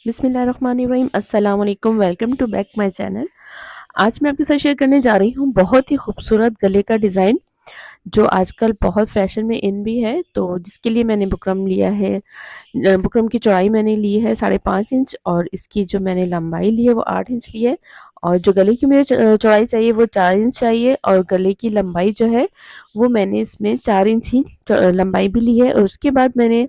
बिस्मिल्लाहिर्रहमानिर्रहीम अस्सलाम वालेकुम welcome to back my channel. आज मैं आपके साथ शेयर करने जा रही हूँ बहुत ही खूबसूरत गले का डिज़ाइन जो आजकल बहुत फैशन में इन भी है। तो जिसके लिए मैंने बुकरम लिया है। बुकरम की चौड़ाई मैंने ली है 5.5 इंच और इसकी जो मैंने लंबाई ली है वो 8 इंच ली है। और जो गले की मुझे चौड़ाई चाहिए वो 4 इंच चाहिए और गले की लंबाई जो है वो मैंने इसमें 4 इंच ही लंबाई भी ली है। और उसके बाद मैंने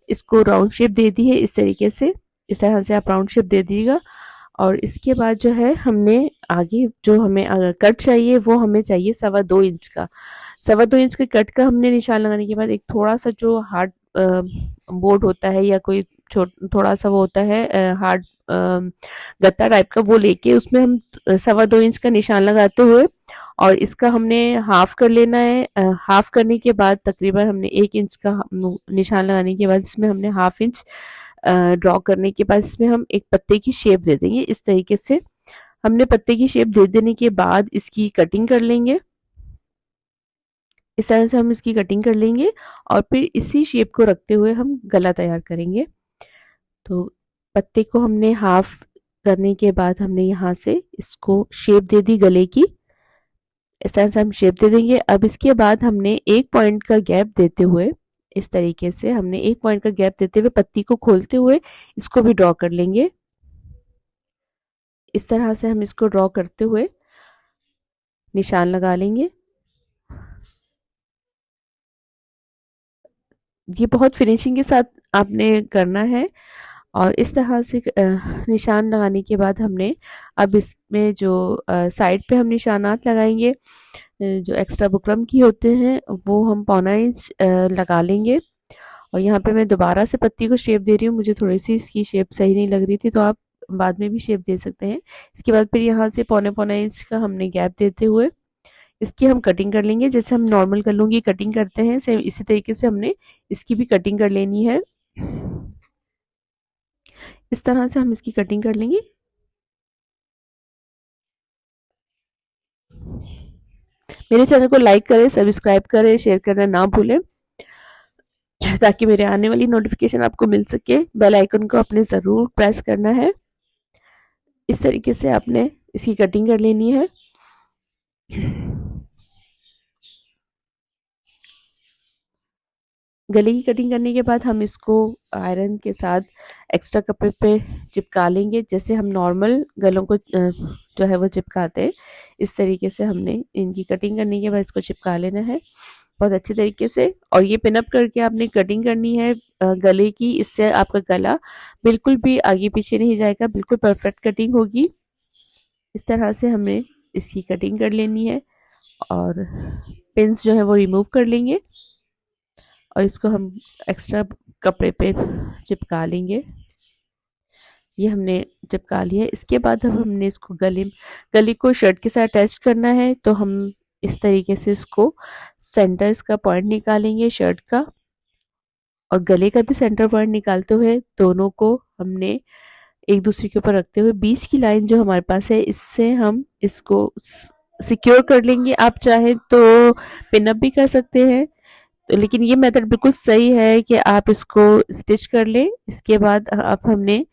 इसको राउंड शेप दे दी है इस तरीके से। इस तरह से आप राउंड शेप दे दीजिएगा। और इसके बाद जो है हमने आगे जो हमें कट चाहिए वो हमें चाहिए 2.25 इंच का। 2.25 इंच के कट का हमने निशान लगाने के बाद एक थोड़ा सा जो हार्ड बोर्ड होता है या कोई थोड़ा सा वो होता है हार्ड गत्ता टाइप का, वो लेके उसमें हम 2.25 इंच का निशान लगाते हुए और इसका हमने हाफ कर लेना है। हाफ करने के बाद तकरीबन हमने 1 इंच का निशान लगाने के बाद इसमें हमने हाफ इंच ड्रॉ करने के बाद इसमें हम एक पत्ते की शेप दे देंगे इस तरीके से। हमने पत्ते की शेप दे देने के बाद इसकी कटिंग कर लेंगे। इस तरह से हम इसकी कटिंग कर लेंगे और फिर इसी शेप को रखते हुए हम गला तैयार करेंगे। तो पत्ते को हमने हाफ करने के बाद हमने यहाँ से इसको शेप दे दी गले की। इस तरह से हम शेप दे देंगे। अब इसके बाद हमने 1 पॉइंट का गैप देते हुए इस तरीके से हमने 1 पॉइंट का गैप देते हुए पत्ती को खोलते हुए इसको भी ड्रॉ कर लेंगे। इस तरह से हम इसको ड्रॉ करते हुए निशान लगा लेंगे। ये बहुत फिनिशिंग के साथ आपने करना है। और इस तरह से निशान लगाने के बाद हमने अब इसमें जो साइड पे हम निशानात लगाएंगे जो एक्स्ट्रा बुकरम की होते हैं वो हम 1.25 इंच लगा लेंगे। और यहाँ पे मैं दोबारा से पत्ती को शेप दे रही हूँ, मुझे थोड़ी सी इसकी शेप सही नहीं लग रही थी तो आप बाद में भी शेप दे सकते हैं। इसके बाद फिर यहाँ से 1.25 इंच का हमने गैप देते हुए इसकी हम कटिंग कर लेंगे। जैसे हम नॉर्मल गलों की कटिंग करते हैं सेम इसी तरीके से हमने इसकी भी कटिंग कर लेनी है। इस तरह से हम इसकी कटिंग कर लेंगे। मेरे चैनल को लाइक करें, सब्सक्राइब करें, शेयर करना ना भूलें ताकि मेरे आने वाली नोटिफिकेशन आपको मिल सके। बेल आइकन को आपने ज़रूर प्रेस करना है। इस तरीके से आपने इसकी कटिंग कर लेनी है। गले की कटिंग करने के बाद हम इसको आयरन के साथ एक्स्ट्रा कपड़े पे चिपका लेंगे जैसे हम नॉर्मल गलों को जो है वो चिपकाते हैं। इस तरीके से हमने इनकी कटिंग करने के बाद इसको चिपका लेना है बहुत अच्छे तरीके से। और ये पिनअप करके आपने कटिंग करनी है गले की। इससे आपका गला बिल्कुल भी आगे पीछे नहीं जाएगा, बिल्कुल परफेक्ट कटिंग होगी। इस तरह से हमें इसकी कटिंग कर लेनी है और पिंस जो है वो रिमूव कर लेंगे और इसको हम एक्स्ट्रा कपड़े पे चिपका लेंगे। ये हमने चिपका लिया है। इसके बाद अब हमने इसको गले को शर्ट के साथ अटैच करना है तो हम इस तरीके से इसको सेंटर इसका पॉइंट निकालेंगे शर्ट का और गले का भी सेंटर पॉइंट निकालते हुए दोनों को हमने एक दूसरे के ऊपर रखते हुए बीच की लाइन जो हमारे पास है इससे हम इसको सिक्योर कर लेंगे। आप चाहें तो पिनअप भी कर सकते हैं तो, लेकिन ये मेथड बिल्कुल सही है कि आप इसको स्टिच कर लें। इसके बाद अब हमने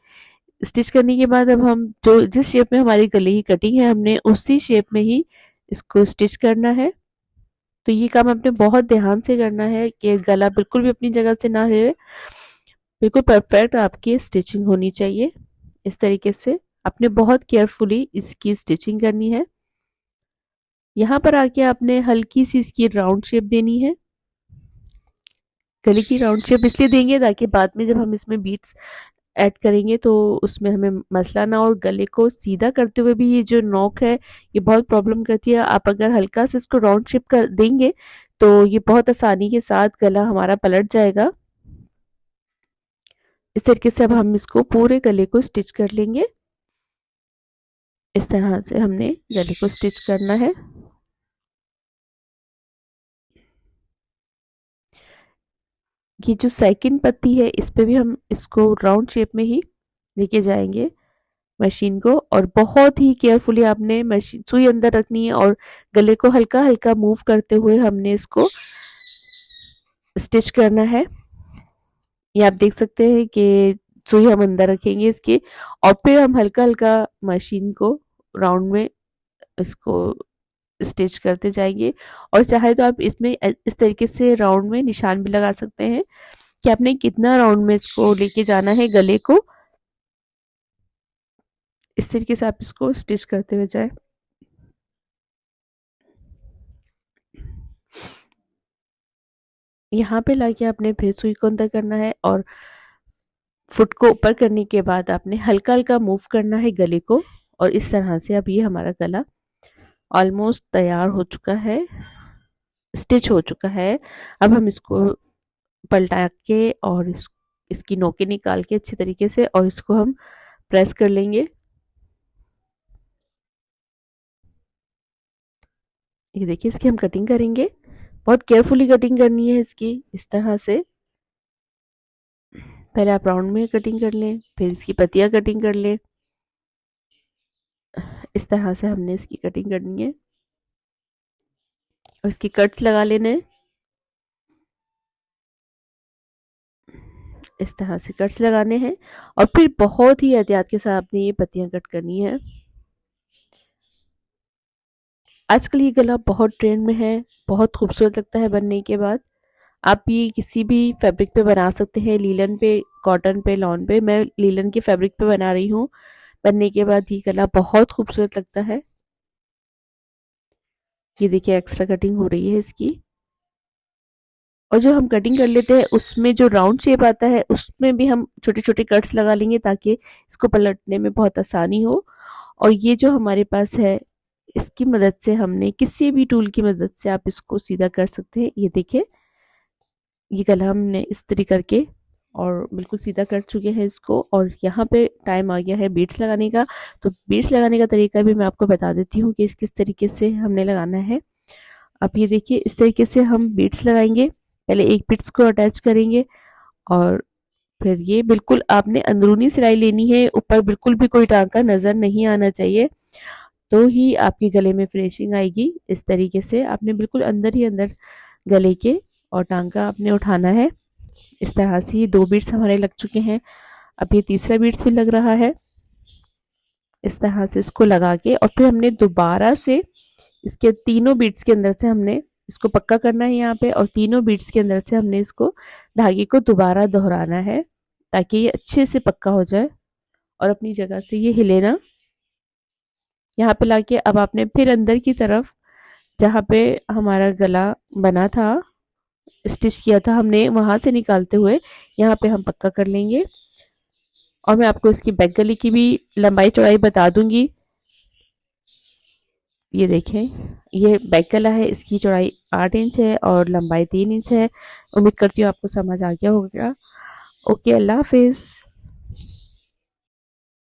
स्टिच करने के बाद अब हम जो जिस शेप में हमारी गले की कटिंग है हमने उसी शेप में ही इसको स्टिच करना है। तो ये काम आपने बहुत ध्यान से करना है कि गला बिल्कुल भी अपनी जगह से ना हिले, बिल्कुल परफेक्ट आपकी स्टिचिंग होनी चाहिए। इस तरीके से आपने बहुत केयरफुली इसकी स्टिचिंग करनी है। यहाँ पर आके आपने हल्की सी इसकी राउंड शेप देनी है। गले की राउंड शेप इसलिए देंगे ताकि बाद में जब हम इसमें बीट्स ऐड करेंगे तो उसमें हमें मसला ना। और गले को सीधा करते हुए भी ये जो नोक है ये बहुत प्रॉब्लम करती है। आप अगर हल्का से इसको राउंड शेप कर देंगे तो ये बहुत आसानी के साथ गला हमारा पलट जाएगा। इस तरीके से अब हम इसको पूरे गले को स्टिच कर लेंगे। इस तरह से हमने गले को स्टिच करना है। ये जो सेकंड पत्ती है इस पे भी हम इसको राउंड शेप में ही लेके जाएंगे मशीन को। और बहुत ही केयरफुली आपने मशीन सुई अंदर रखनी है और गले को हल्का हल्का मूव करते हुए हमने इसको स्टिच करना है। ये आप देख सकते हैं कि सुई हम अंदर रखेंगे इसके, और फिर हम हल्का हल्का मशीन को राउंड में इसको स्टिच करते जाएंगे। और चाहे तो आप इसमें इस तरीके से राउंड में निशान भी लगा सकते हैं कि आपने कितना राउंड में इसको लेके जाना है गले को। इस तरीके से आप इसको स्टिच करते हुए जाए। यहाँ पे लाके आपने फिर सुई को अंदर करना है और फुट को ऊपर करने के बाद आपने हल्का हल्का मूव करना है गले को। और इस तरह से अब ये हमारा गला ऑलमोस्ट तैयार हो चुका है, स्टिच हो चुका है। अब हम इसको पलटा के और इसकी नोकें निकाल के अच्छी तरीके से और इसको हम प्रेस कर लेंगे। ये देखिए इसकी हम कटिंग करेंगे, बहुत केयरफुली कटिंग करनी है इसकी। इस तरह से पहले आप राउंड में कटिंग कर लें, फिर इसकी पत्तियां कटिंग कर लें। इस तरह से हमने इसकी कटिंग करनी है और इसकी कट्स लगा लेने हैं। इस तरह से कट्स लगाने हैं और फिर बहुत ही एहतियात के साथ आपने ये पत्तियां कट करनी है। आजकल ये गला बहुत ट्रेंड में है, बहुत खूबसूरत लगता है बनने के बाद। आप ये किसी भी फैब्रिक पे बना सकते हैं, लीलन पे, कॉटन पे, लॉन पे। मैं लीलन के फैब्रिक पे बना रही हूँ। बनने के बाद ये गला बहुत खूबसूरत लगता है। ये देखिए एक्स्ट्रा कटिंग हो रही है इसकी, और जो हम कटिंग कर लेते हैं उसमें जो राउंड शेप आता है उसमें भी हम छोटे छोटे कट्स लगा लेंगे ताकि इसको पलटने में बहुत आसानी हो। और ये जो हमारे पास है इसकी मदद से हमने, किसी भी टूल की मदद से आप इसको सीधा कर सकते हैं। ये देखिए ये गला हमने इस तरीके करके और बिल्कुल सीधा कर चुके हैं इसको। और यहाँ पे टाइम आ गया है बीड्स लगाने का। तो बीड्स लगाने का तरीका भी मैं आपको बता देती हूँ कि किस तरीके से हमने लगाना है। आप ये देखिए इस तरीके से हम बीड्स लगाएंगे। पहले एक बीड्स को अटैच करेंगे और फिर ये बिल्कुल आपने अंदरूनी सिलाई लेनी है, ऊपर बिल्कुल भी कोई टांका नजर नहीं आना चाहिए, तो ही आपके गले में फिनिशिंग आएगी। इस तरीके से आपने बिल्कुल अंदर ही अंदर गले के और टांका आपने उठाना है। इस तरह से ये 2 बीड्स हमारे लग चुके हैं। अब ये तीसरा बीड्स भी लग रहा है। इस तरह से इसको लगा के और फिर हमने दोबारा से इसके तीनों बीड्स के अंदर से हमने इसको पक्का करना है यहाँ पे, और तीनों बीड्स के अंदर से हमने इसको धागे को दोबारा दोहराना है ताकि ये अच्छे से पक्का हो जाए और अपनी जगह से ये हिले ना। यहाँ पे लाके अब आपने फिर अंदर की तरफ जहाँ पे हमारा गला बना था, स्टिच किया था हमने, वहां से निकालते हुए यहाँ पे हम पक्का कर लेंगे। और मैं आपको इसकी बैक गले की भी लंबाई चौड़ाई बता दूंगी। ये देखें ये बैक गला है, इसकी चौड़ाई 8 इंच है और लंबाई 3 इंच है। उम्मीद करती हूँ आपको समझ आ गया होगा। ओके, अल्लाह हाफिज।